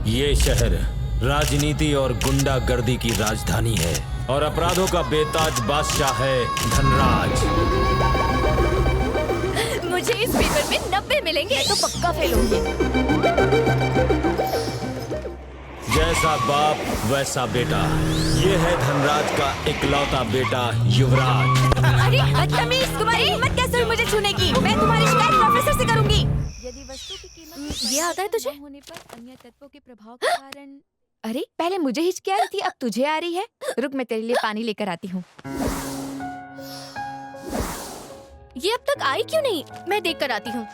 ये शहर राजनीति और गुंडागर्दी की राजधानी है और अपराधों का बेताज बादशाह है धनराज। मुझे इस पेपर में 90 मिलेंगे तो पक्का फेल होंगे। जैसा बाप वैसा बेटा, ये है धनराज का इकलौता बेटा युवराज। अरे बदतमीज, तुम्हारी हिम्मत कैसे हुई मुझे छूने की? मैं तुम्हारी शिकायत प्रोफेसर से करूंगी। यदि वस्तु की कीमत ये आता है तुझे होने पर अन्य तत्वों के प्रभाव के कारण। अरे पहले मुझे हिचकी आ रही थी, अब तुझे आ रही है। रुक, मैं तेरे लिए पानी लेकर आती हूँ। ये अब तक आई क्यों नहीं? मैं देख कर आती हूँ।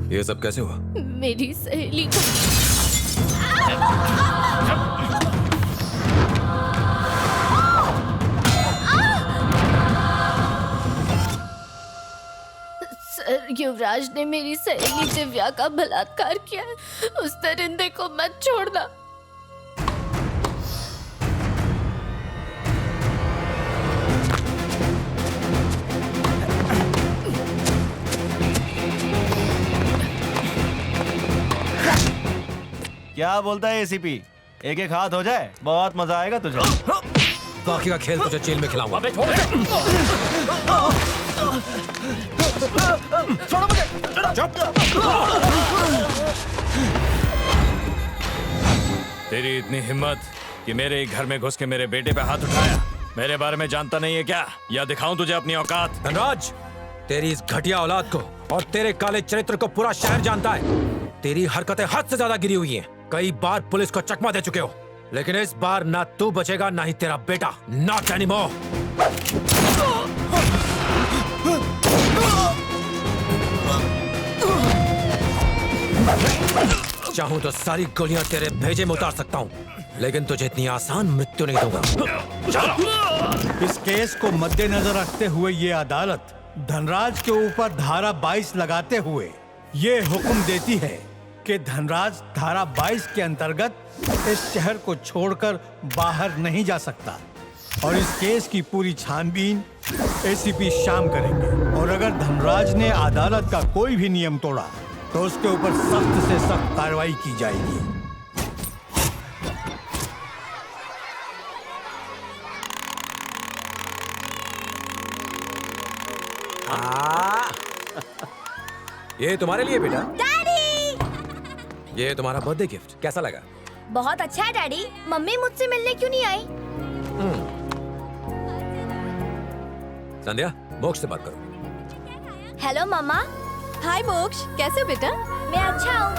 ये सब कैसे हुआ? मेरी सहेली को सर, युवराज ने मेरी सहेली दिव्या का बलात्कार किया है। उस दरिंदे को मत छोड़ना। क्या बोलता है एसीपी? एक एक हाथ हो जाए, बहुत मजा आएगा तुझे। बाकी का खेल तुझे जेल में खिलाऊंगा। अबे छोड़ दे। छोड़ो मुझे। चुप। तेरी इतनी हिम्मत कि मेरे ही घर में घुस के मेरे बेटे पे हाथ उठाया। मेरे बारे में जानता नहीं है क्या? या दिखाऊं तुझे अपनी औकात? धनराज, तेरी इस घटिया औलाद को और तेरे काले चरित्र को पूरा शहर जानता है। तेरी हरकतें हद से ज्यादा गिरी हुई हैं। कई बार पुलिस को चकमा दे चुके हो, लेकिन इस बार ना तू बचेगा ना ही तेरा बेटा। Not anymore. चाहूं तो सारी गोलियां तेरे भेजे में उतार सकता हूं, लेकिन तुझे इतनी आसान मृत्यु नहीं दूंगा। इस केस को मद्देनजर रखते हुए ये अदालत धनराज के ऊपर धारा 22 लगाते हुए ये हुक्म देती है कि धनराज धारा 22 के अंतर्गत इस शहर को छोड़कर बाहर नहीं जा सकता और इस केस की पूरी छानबीन एसीपी श्याम करेंगे। और अगर धनराज ने अदालत का कोई भी नियम तोड़ा तो उसके ऊपर सख्त से सख्त कार्रवाई की जाएगी। ये तुम्हारे लिए बेटा। डैडी! ये तुम्हारा बर्थडे गिफ्ट कैसा लगा? बहुत अच्छा है डैडी। मम्मी मुझसे मिलने क्यों नहीं आई? संध्या, मोक्ष से बात करो। हेलो मम्मा। हाय मोक्ष, कैसे हो बेटा? मैं अच्छा हूँ।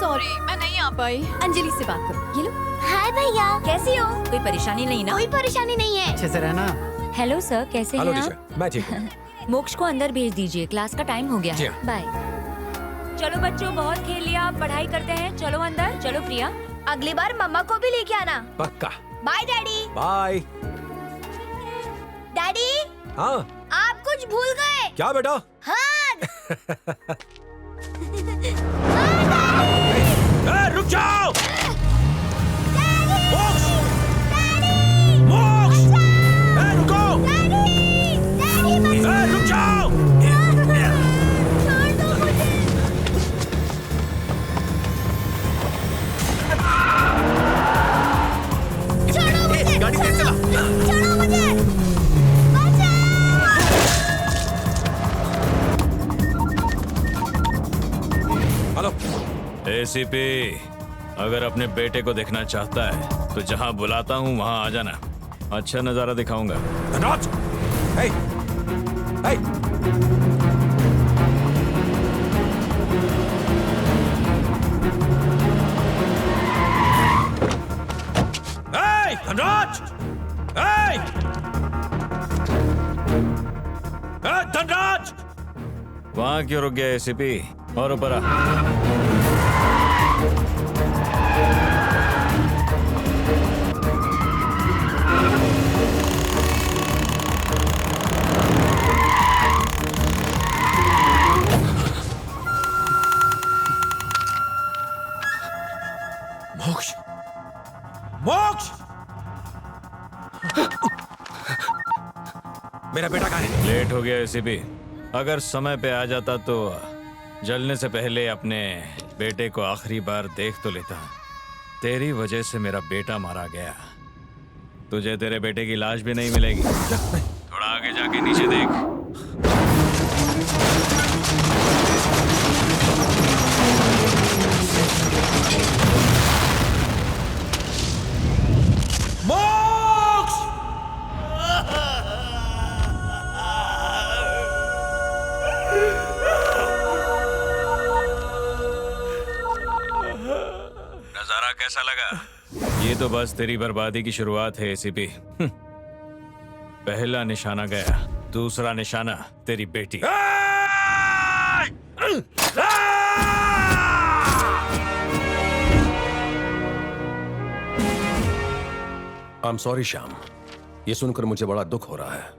सॉरी, मैं नहीं आ पाई। अंजलि से बात करो। ये लो। हाय भैया, कैसी हो? कोई परेशानी नहीं ना? कोई परेशानी नहीं है। अच्छे से रहना। हेलो सर, कैसे हेलो हैं टीचर, मैं ठीक हूँ। आप? मोक्ष को अंदर भेज दीजिए, क्लास का टाइम हो गया जी है। हाँ। बाय। चलो बच्चों, बहुत खेल लिया, आप पढ़ाई करते हैं। चलो अंदर। चलो प्रिया। अगली बार मम्मा को भी लेके आना। पक्का। Bye daddy. बाय। डैडी, हाँ आप कुछ भूल गए। क्या बेटा? हाथ। रुक जाओ। मोक्ष! मोक्ष! रुको! रुक जाओ! छोड़ दो मुझे। छोड़ो मुझे। गाड़ी तेज चला। छोड़ो मुझे। हेलो एसीपी, अगर अपने बेटे को देखना चाहता है तो जहां बुलाता हूं वहां आ जाना। अच्छा नजारा दिखाऊंगा। धनराज! हे! हे! हे! धनराज! हे! धनराज! वहां क्यों रुक गया एसीपी? और ऊपर आ। मोक्ष, मोक्ष, मेरा बेटा कहाँ है? लेट हो गया एसीपी। अगर समय पे आ जाता तो जलने से पहले अपने बेटे को आखिरी बार देख तो लेता। तेरी वजह से मेरा बेटा मारा गया। तुझे तेरे बेटे की लाश भी नहीं मिलेगी। थोड़ा आगे जाके नीचे देख। मोक्ष! नजारा कैसा लगा? ये तो बस तेरी बर्बादी की शुरुआत है एसीपी। पहला निशाना गया, दूसरा निशाना तेरी बेटी। आई एम सॉरी श्याम, ये सुनकर मुझे बड़ा दुख हो रहा है।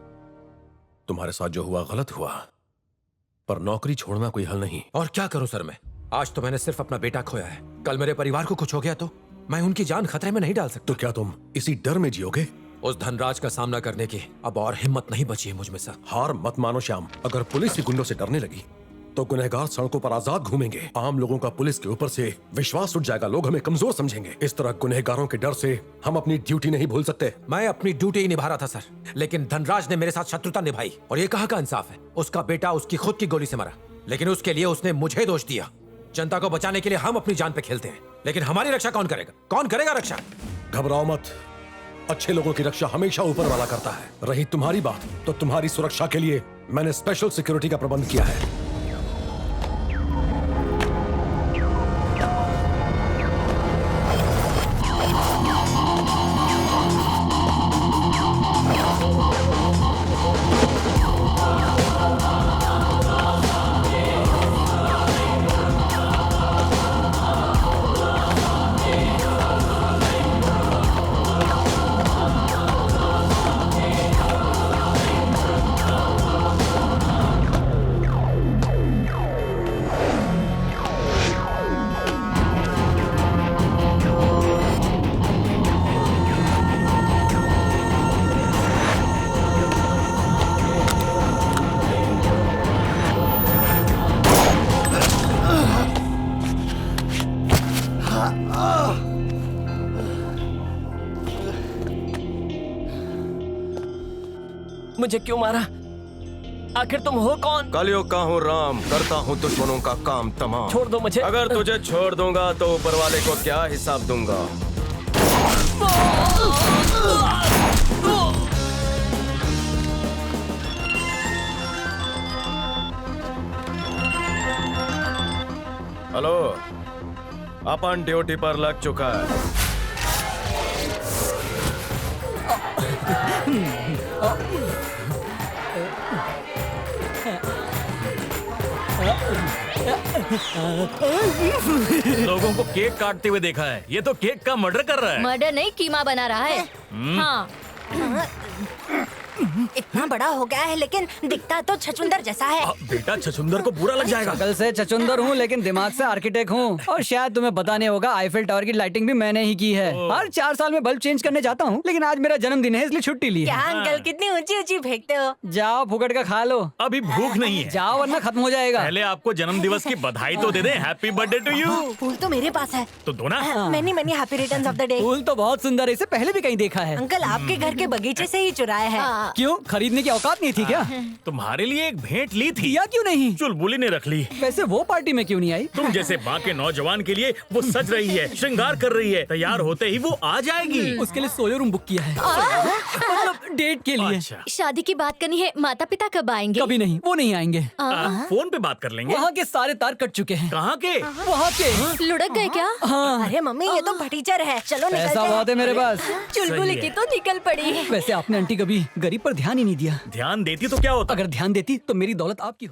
तुम्हारे साथ जो हुआ गलत हुआ, पर नौकरी छोड़ना कोई हल नहीं। और क्या करूं सर मैं? आज तो मैंने सिर्फ अपना बेटा खोया है, कल मेरे परिवार को कुछ हो गया तो मैं उनकी जान खतरे में नहीं डाल सकता। तो क्या तुम इसी डर में जियोगे? उस धनराज का सामना करने की अब और हिम्मत नहीं बची है मुझ में सर। हार मत मानो श्याम। अगर पुलिस ही गुंडों से डरने लगी तो गुनहगार सड़कों पर आजाद घूमेंगे। आम लोगों का पुलिस के ऊपर से विश्वास उठ जाएगा, लोग हमें कमजोर समझेंगे। इस तरह गुनहगारों के डर से हम अपनी ड्यूटी नहीं भूल सकते। मैं अपनी ड्यूटी ही निभा रहा था सर, लेकिन धनराज ने मेरे साथ शत्रुता निभाई। और ये कहाँ का इंसाफ है? उसका बेटा उसकी खुद की गोली से मरा, लेकिन उसके लिए उसने मुझे दोष दिया। जनता को बचाने के लिए हम अपनी जान पे खेलते हैं, लेकिन हमारी रक्षा कौन करेगा? कौन करेगा रक्षा? घबराओ मत, अच्छे लोगों की रक्षा हमेशा ऊपर वाला करता है। रही तुम्हारी बात, तो तुम्हारी सुरक्षा के लिए मैंने स्पेशल सिक्योरिटी का प्रबंध किया है। मुझे क्यों मारा? आखिर तुम हो कौन? कलयुग का हूँ राम, करता हूँ दुश्मनों का काम तमाम। छोड़ दो मुझे। अगर तुझे छोड़ दूंगा तो ऊपर वाले को क्या हिसाब दूंगा? हेलो, अपन ड्यूटी पर लग चुका है। लोगों को केक काटते हुए देखा है, ये तो केक का मर्डर कर रहा है। मर्डर नहीं, कीमा बना रहा है। हाँ, इतना बड़ा हो गया है लेकिन दिखता तो छछुंदर जैसा है। बेटा छछुंदर को बुरा लग जाएगा। कल से छछुंदर हूँ लेकिन दिमाग से आर्किटेक्ट हूँ। और शायद तुम्हें पता नहीं होगा, आईफिल टावर की लाइटिंग भी मैंने ही की है। हर 4 साल में बल्ब चेंज करने जाता हूँ, लेकिन आज मेरा जन्मदिन है इसलिए छुट्टी ली है। क्या अंकल, कितनी ऊंची ऊंची फेंकते हो। जाओ फुकट का खा लो। अभी भूख नहीं है। जाओ वरना खत्म हो जाएगा। पहले आपको जन्म दिवस की बधाई तो दे दें। Happy birthday to you. फूल तो मेरे पास है। तो दो ना। Many many happy returns of the day. फूल तो बहुत सुंदर है, इसे पहले भी कहीं देखा है। अंकल आपके घर के बगीचे से ही चुराया है। क्यों, खरीदने की औकात नहीं थी क्या? तुम्हारे लिए एक भेंट ली थी। या क्यों नहीं? चुलबुली ने रख ली। वैसे वो पार्टी में क्यों नहीं आई? तुम जैसे बाकी नौजवान के लिए वो सज रही है, श्रृंगार कर रही है। तैयार होते ही वो आ जाएगी। उसके लिए सोयो रूम बुक किया है, मतलब डेट के लिए। अच्छा। शादी की बात करनी है। माता पिता कब आएंगे? कभी नहीं, वो नहीं आएंगे। फोन पे बात कर लेंगे। वहाँ के सारे तार कट चुके हैं। कहाँ के? वहाँ के। लुढ़क गए क्या? हाँ। अरे मम्मी ये तो भटीचर है, चलो निकलते पैसा हैं। बहुत है मेरे पास। चुलबुली की तो निकल पड़ी। वैसे आपने आंटी कभी गरीब पर ध्यान ही नहीं दिया। ध्यान देती तो क्या होता? अगर ध्यान देती तो मेरी दौलत आपकी होती।